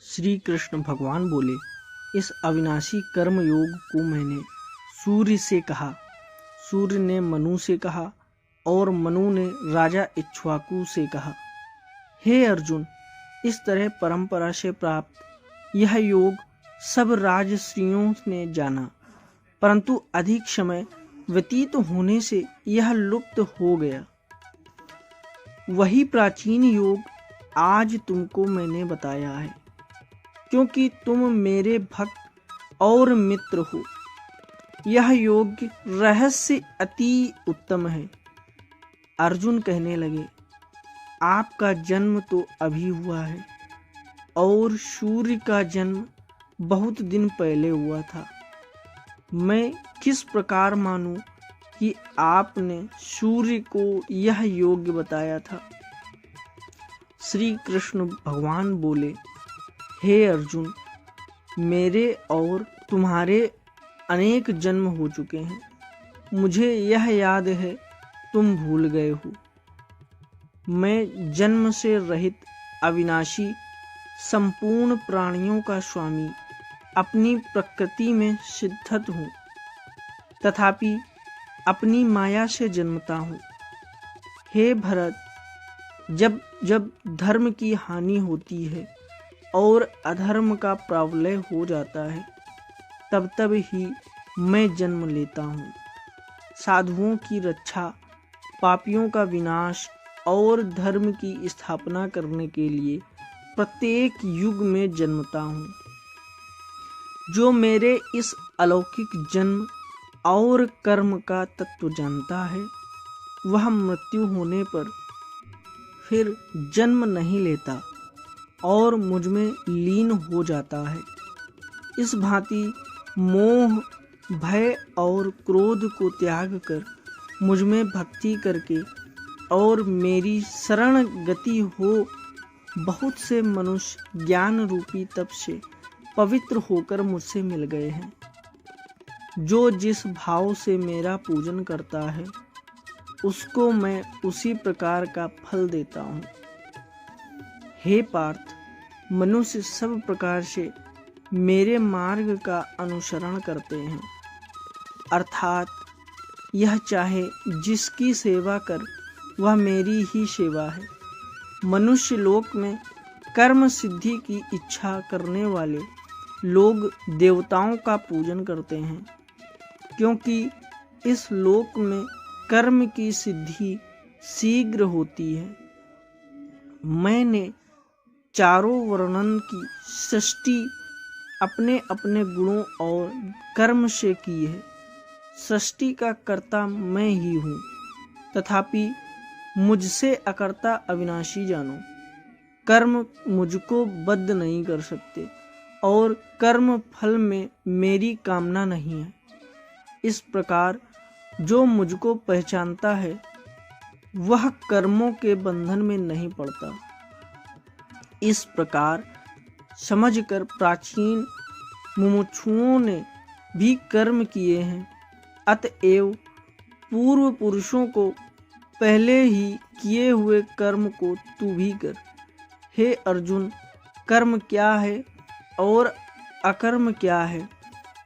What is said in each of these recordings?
श्री कृष्ण भगवान बोले, इस अविनाशी कर्म योग को मैंने सूर्य से कहा, सूर्य ने मनु से कहा और मनु ने राजा इक्ष्वाकु से कहा। हे अर्जुन, इस तरह परंपरा से प्राप्त यह योग सब राजर्षियों ने जाना, परंतु अधिक समय व्यतीत होने से यह लुप्त हो गया। वही प्राचीन योग आज तुमको मैंने बताया है, क्योंकि तुम मेरे भक्त और मित्र हो। यह योग रहस्य अति उत्तम है। अर्जुन कहने लगे, आपका जन्म तो अभी हुआ है और सूर्य का जन्म बहुत दिन पहले हुआ था। मैं किस प्रकार मानूं कि आपने सूर्य को यह योग बताया था। श्री कृष्ण भगवान बोले, हे अर्जुन, मेरे और तुम्हारे अनेक जन्म हो चुके हैं। मुझे यह याद है, तुम भूल गए हो। मैं जन्म से रहित अविनाशी संपूर्ण प्राणियों का स्वामी अपनी प्रकृति में सिद्धत हूँ, तथापि अपनी माया से जन्मता हूँ। हे भरत, जब जब धर्म की हानि होती है और अधर्म का प्राबल्य हो जाता है, तब तब ही मैं जन्म लेता हूँ। साधुओं की रक्षा, पापियों का विनाश और धर्म की स्थापना करने के लिए प्रत्येक युग में जन्मता हूँ। जो मेरे इस अलौकिक जन्म और कर्म का तत्व जानता है, वह मृत्यु होने पर फिर जन्म नहीं लेता और मुझ में लीन हो जाता है। इस भांति मोह, भय और क्रोध को त्याग कर मुझ में भक्ति करके और मेरी शरण गति हो, बहुत से मनुष्य ज्ञान रूपी तप से पवित्र होकर मुझसे मिल गए हैं। जो जिस भाव से मेरा पूजन करता है, उसको मैं उसी प्रकार का फल देता हूँ। हे पार्थ, मनुष्य सब प्रकार से मेरे मार्ग का अनुसरण करते हैं, अर्थात यह चाहे जिसकी सेवा कर, वह मेरी ही सेवा है। मनुष्य लोक में कर्म सिद्धि की इच्छा करने वाले लोग देवताओं का पूजन करते हैं, क्योंकि इस लोक में कर्म की सिद्धि शीघ्र होती है। मैंने चारों वर्णन की सृष्टि अपने अपने गुणों और कर्म से की है। सृष्टि का कर्ता मैं ही हूँ, तथापि मुझसे अकर्ता अविनाशी जानो। कर्म मुझको बद्ध नहीं कर सकते और कर्म फल में मेरी कामना नहीं है। इस प्रकार जो मुझको पहचानता है, वह कर्मों के बंधन में नहीं पड़ता। इस प्रकार समझकर प्राचीन मुमुक्षुओं ने भी कर्म किए हैं। अतएव पूर्व पुरुषों को पहले ही किए हुए कर्म को तू भी कर। हे अर्जुन, कर्म क्या है और अकर्म क्या है,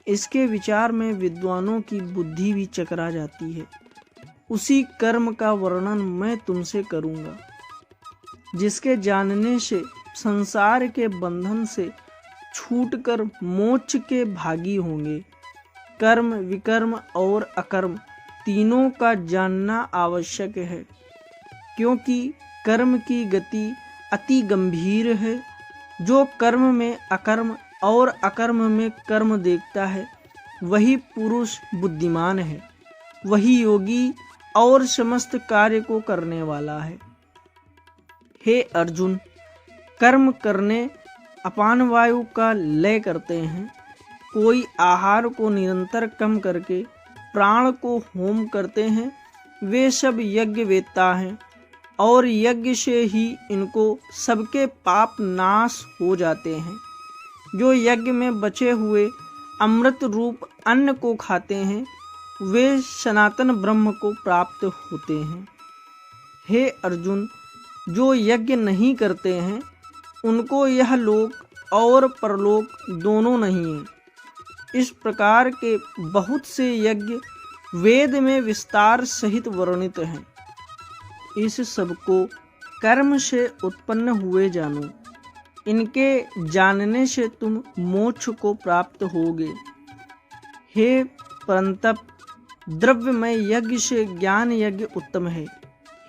इसके विचार में विद्वानों की बुद्धि भी चकरा जाती है। उसी कर्म का वर्णन मैं तुमसे करूंगा, जिसके जानने से संसार के बंधन से छूटकर मोक्ष के भागी होंगे। कर्म, विकर्म और अकर्म तीनों का जानना आवश्यक है, क्योंकि कर्म की गति अति गंभीर है। जो कर्म में अकर्म और अकर्म में कर्म देखता है, वही पुरुष बुद्धिमान है, वही योगी और समस्त कार्य को करने वाला है। हे अर्जुन, कर्म करने अपान वायु का लय करते हैं। कोई आहार को निरंतर कम करके प्राण को होम करते हैं। वे सब यज्ञ वेत्ता हैं और यज्ञ से ही इनको सबके पाप नाश हो जाते हैं। जो यज्ञ में बचे हुए अमृत रूप अन्न को खाते हैं, वे सनातन ब्रह्म को प्राप्त होते हैं। हे अर्जुन, जो यज्ञ नहीं करते हैं, उनको यह लोक और परलोक दोनों नहीं है। इस प्रकार के बहुत से यज्ञ वेद में विस्तार सहित वर्णित हैं। इस सब को कर्म से उत्पन्न हुए जानो। इनके जानने से तुम मोक्ष को प्राप्त होगे। हे परंतप, द्रव्यमय यज्ञ से ज्ञान यज्ञ उत्तम है।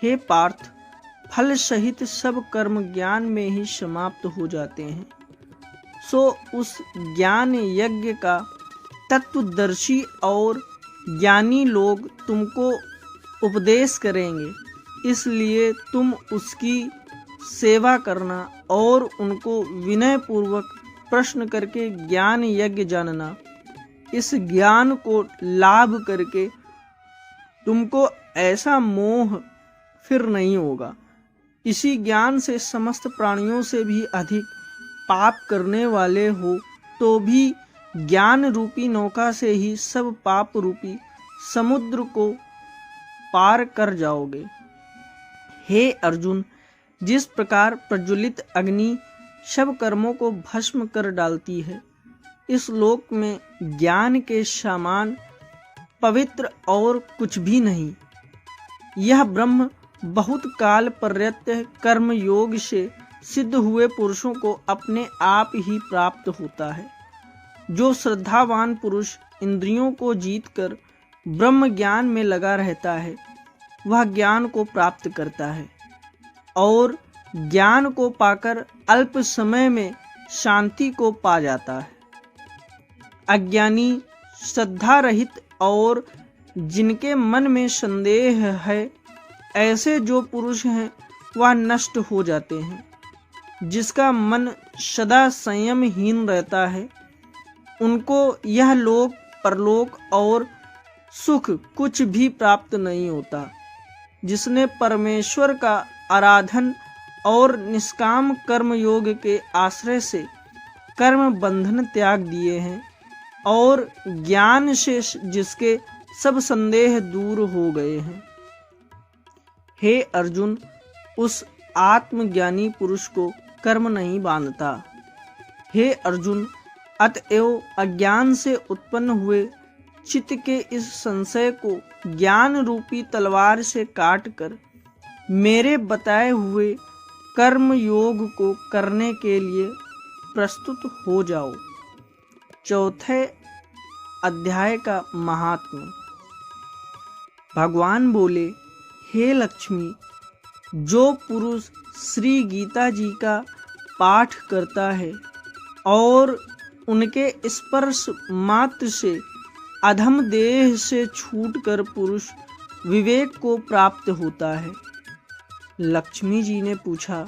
हे पार्थ, फल सहित सब कर्म ज्ञान में ही समाप्त हो जाते हैं। सो उस ज्ञान यज्ञ का तत्वदर्शी और ज्ञानी लोग तुमको उपदेश करेंगे, इसलिए तुम उसकी सेवा करना और उनको विनय पूर्वक प्रश्न करके ज्ञान यज्ञ जानना। इस ज्ञान को लाभ करके तुमको ऐसा मोह फिर नहीं होगा। इसी ज्ञान से समस्त प्राणियों से भी अधिक पाप करने वाले हो तो भी ज्ञान रूपी नौका से ही सब पाप रूपी समुद्र को पार कर जाओगे। हे अर्जुन, जिस प्रकार प्रज्वलित अग्नि सब कर्मों को भस्म कर डालती है, इस लोक में ज्ञान के समान पवित्र और कुछ भी नहीं। यह ब्रह्म बहुत काल पर्यंत कर्म योग से सिद्ध हुए पुरुषों को अपने आप ही प्राप्त होता है। जो श्रद्धावान पुरुष इंद्रियों को जीतकर ब्रह्म ज्ञान में लगा रहता है, वह ज्ञान को प्राप्त करता है और ज्ञान को पाकर अल्प समय में शांति को पा जाता है। अज्ञानी, श्रद्धा रहित और जिनके मन में संदेह है, ऐसे जो पुरुष हैं वह नष्ट हो जाते हैं। जिसका मन सदा संयमहीन रहता है, उनको यह लोक परलोक और सुख कुछ भी प्राप्त नहीं होता। जिसने परमेश्वर का आराधन और निष्काम कर्म योग के आश्रय से कर्म बंधन त्याग दिए हैं और ज्ञान से जिसके सब संदेह दूर हो गए हैं। हे अर्जुन, उस आत्मज्ञानी पुरुष को कर्म नहीं बांधता। हे अर्जुन, अतएव अज्ञान से उत्पन्न हुए चित्त के इस संशय को ज्ञान रूपी तलवार से काटकर मेरे बताए हुए कर्म योग को करने के लिए प्रस्तुत हो जाओ। चौथे अध्याय का महात्म्य। भगवान बोले, हे लक्ष्मी, जो पुरुष श्री गीता जी का पाठ करता है और उनके स्पर्श मात्र से अधम देह से छूटकर पुरुष विवेक को प्राप्त होता है। लक्ष्मी जी ने पूछा,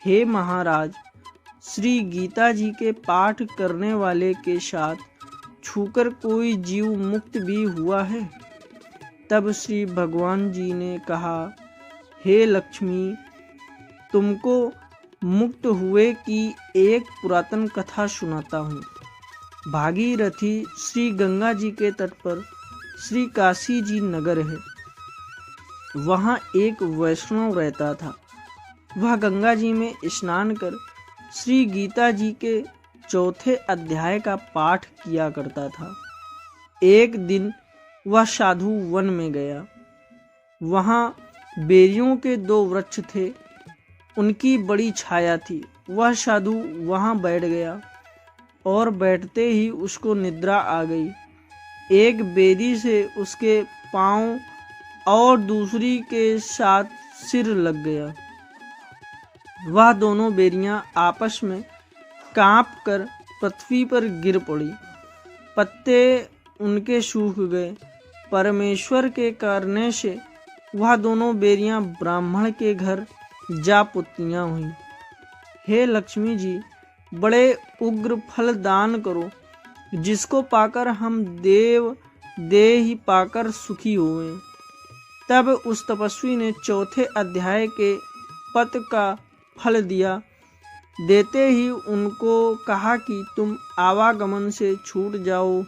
हे महाराज, श्री गीता जी के पाठ करने वाले के साथ छूकर कोई जीव मुक्त भी हुआ है? तब श्री भगवान जी ने कहा, हे लक्ष्मी, तुमको मुक्त हुए की एक पुरातन कथा सुनाता हूँ। भागीरथी श्री गंगा जी के तट पर श्री काशी जी नगर है। वहाँ एक वैष्णव रहता था। वह गंगा जी में स्नान कर श्री गीता जी के चौथे अध्याय का पाठ किया करता था। एक दिन वह साधु वन में गया। वहाँ बेरियों के 2 वृक्ष थे, उनकी बड़ी छाया थी। वह साधु वहाँ बैठ गया और बैठते ही उसको निद्रा आ गई। एक बेरी से उसके पांव और दूसरी के साथ सिर लग गया। वह दोनों बेरियां आपस में कांपकर पृथ्वी पर गिर पड़ी। पत्ते उनके सूख गए। परमेश्वर के करने से वह दोनों बेरियां ब्राह्मण के घर जा पुत्तियां हुईं। हे लक्ष्मी जी, बड़े उग्र फल दान करो, जिसको पाकर हम देव देही पाकर सुखी हुए। तब उस तपस्वी ने चौथे अध्याय के पद का फल दिया। देते ही उनको कहा कि तुम आवागमन से छूट जाओ।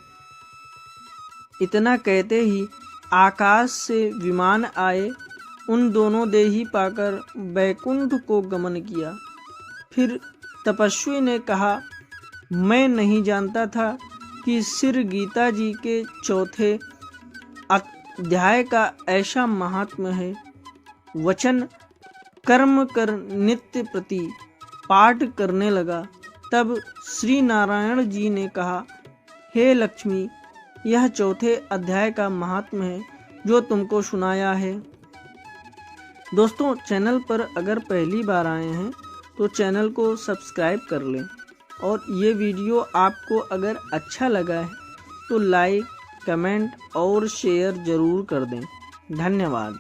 इतना कहते ही आकाश से विमान आए। उन दोनों देही पाकर बैकुंठ को गमन किया। फिर तपस्वी ने कहा, मैं नहीं जानता था कि श्री गीता जी के चौथे अध्याय का ऐसा महात्म्य है। वचन कर्म कर नित्य प्रति पाठ करने लगा। तब श्री नारायण जी ने कहा, हे लक्ष्मी, यह चौथे अध्याय का महात्म्य है जो तुमको सुनाया है। दोस्तों, चैनल पर अगर पहली बार आए हैं तो चैनल को सब्सक्राइब कर लें और ये वीडियो आपको अगर अच्छा लगा है तो लाइक, कमेंट और शेयर ज़रूर कर दें। धन्यवाद।